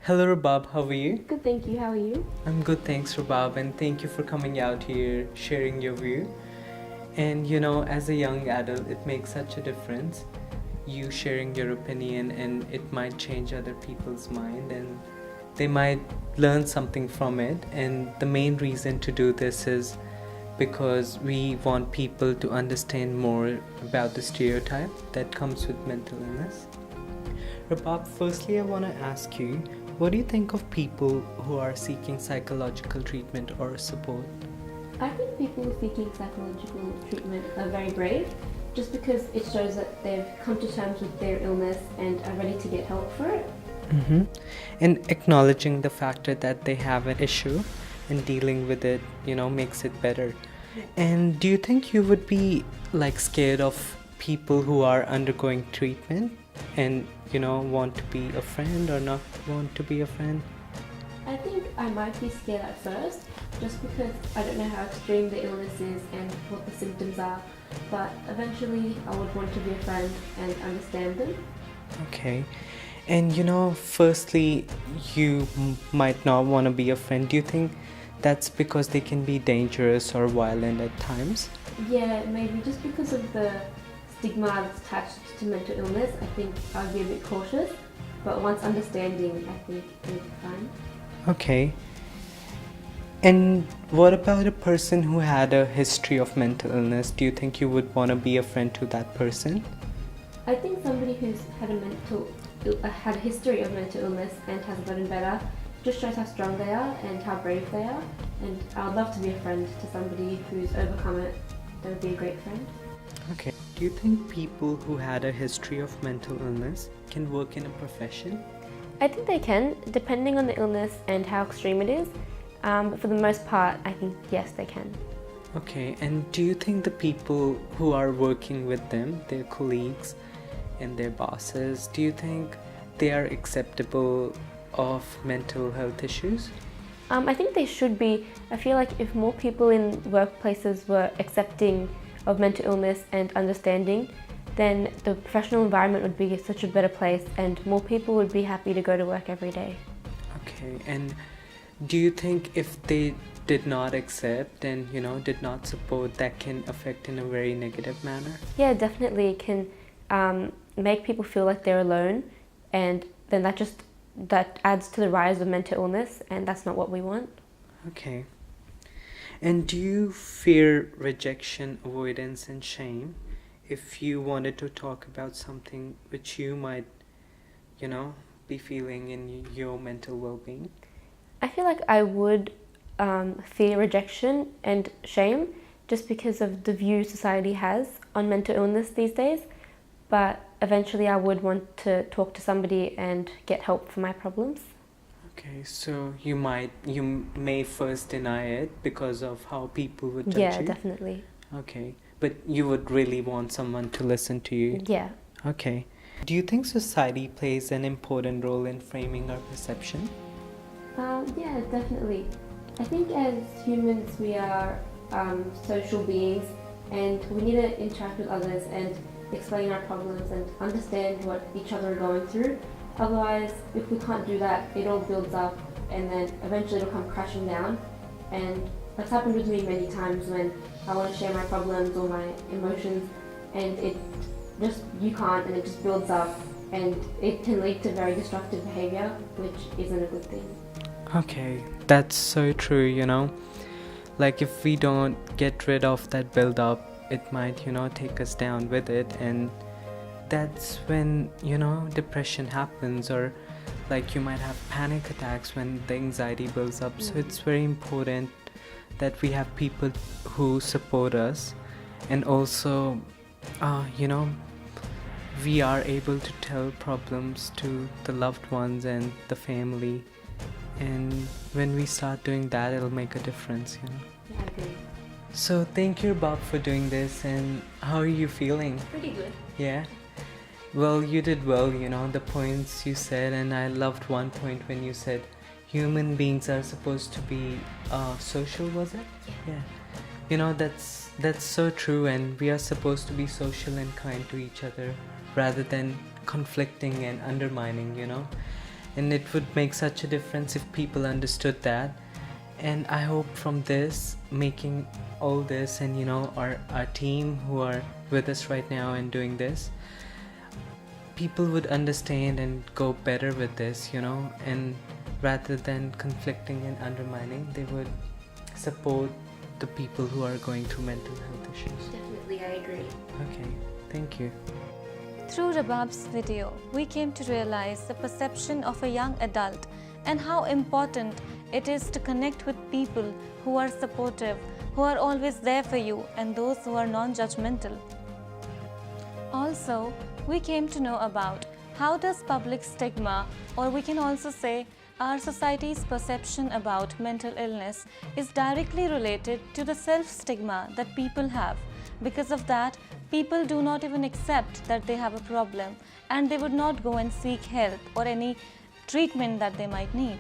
Hello, Rabab. How are you? Good, thank you. How are you? I'm good, thanks, Rabab, and thank you for coming out here, sharing your view. And as a young adult, it makes such a difference. You sharing your opinion, and it might change other people's mind, and they might learn something from it. And the main reason to do this is because we want people to understand more about the stereotype that comes with mental illness. Rabab, firstly, I want to ask you, what do you think of people who are seeking psychological treatment or support? I think people seeking psychological treatment are very brave just because it shows that they've come to terms with their illness and are ready to get help for it. Mm-hmm. And acknowledging the factor that they have an issue and dealing with it, makes it better. And do you think you would be scared of people who are undergoing treatment and want to be a friend or not want to be a friend? I think I might be scared at first just because I don't know how extreme the illness is and what the symptoms are, but eventually I would want to be a friend and understand them. Okay. And firstly, you might not want to be a friend. Do you think that's because they can be dangerous or violent at times? Yeah, maybe just because of the stigma that's attached to mental illness, I think I'll be a bit cautious, but once understanding, I think it'll be fine. Okay. And what about a person who had a history of mental illness? Do you think you would want to be a friend to that person? I think somebody who's had a history of mental illness and has gotten better just shows how strong they are and how brave they are, and I would love to be a friend to somebody who's overcome it. That would be a great friend. Okay. Do you think people who had a history of mental illness can work in a profession? I think they can, depending on the illness and how extreme it is, but for the most part, I think yes, they can. Okay, and do you think the people who are working with them, their colleagues and their bosses, do you think they are acceptable of mental health issues? I think they should be. I feel like if more people in workplaces were accepting of mental illness and understanding, then the professional environment would be such a better place and more people would be happy to go to work every day. Okay, and do you think if they did not accept and did not support, that can affect in a very negative manner? Yeah, definitely. It can make people feel like they're alone, and then that adds to the rise of mental illness, and that's not what we want. Okay. And do you fear rejection, avoidance, and shame if you wanted to talk about something which you might, be feeling in your mental well-being? I feel like I would fear rejection and shame just because of the view society has on mental illness these days, but eventually I would want to talk to somebody and get help for my problems. Okay, so you may first deny it because of how people would judge Yeah, you? definitely. Okay, but you would really want someone to listen to you? Yeah. Okay. Do you think society plays an important role in framing our perception? Yeah, definitely. I think as humans we are social beings and we need to interact with others and explain our problems and understand what each other are going through. Otherwise, if we can't do that, it all builds up and then eventually it'll come crashing down. And that's happened with me many times when I want to share my problems or my emotions and you can't, and it just builds up and it can lead to very destructive behavior, which isn't a good thing. Okay, that's so true, if we don't get rid of that build up, it might, take us down with it, and that's when, depression happens, or you might have panic attacks when the anxiety builds up. So it's very important that we have people who support us, and also, we are able to tell problems to the loved ones and the family. And when we start doing that, it'll make a difference, Yeah, I agree. So thank you, Bob, for doing this. And how are you feeling? Pretty good. Yeah? Well, you did well, the points you said. And I loved one point when you said human beings are supposed to be social, was it? Yeah. That's so true. And we are supposed to be social and kind to each other rather than conflicting and undermining, and it would make such a difference if people understood that. And I hope from this, making all this, and our team who are with us right now and doing this, people would understand and go better with this, and rather than conflicting and undermining, they would support the people who are going through mental health issues. Definitely, I agree. Okay, thank you. Through Rabab's video, we came to realize the perception of a young adult and how important it is to connect with people who are supportive, who are always there for you, and those who are non-judgmental. Also, we came to know about how does public stigma, or we can also say our society's perception about mental illness, is directly related to the self-stigma that people have. Because of that, people do not even accept that they have a problem, and they would not go and seek help or any treatment that they might need.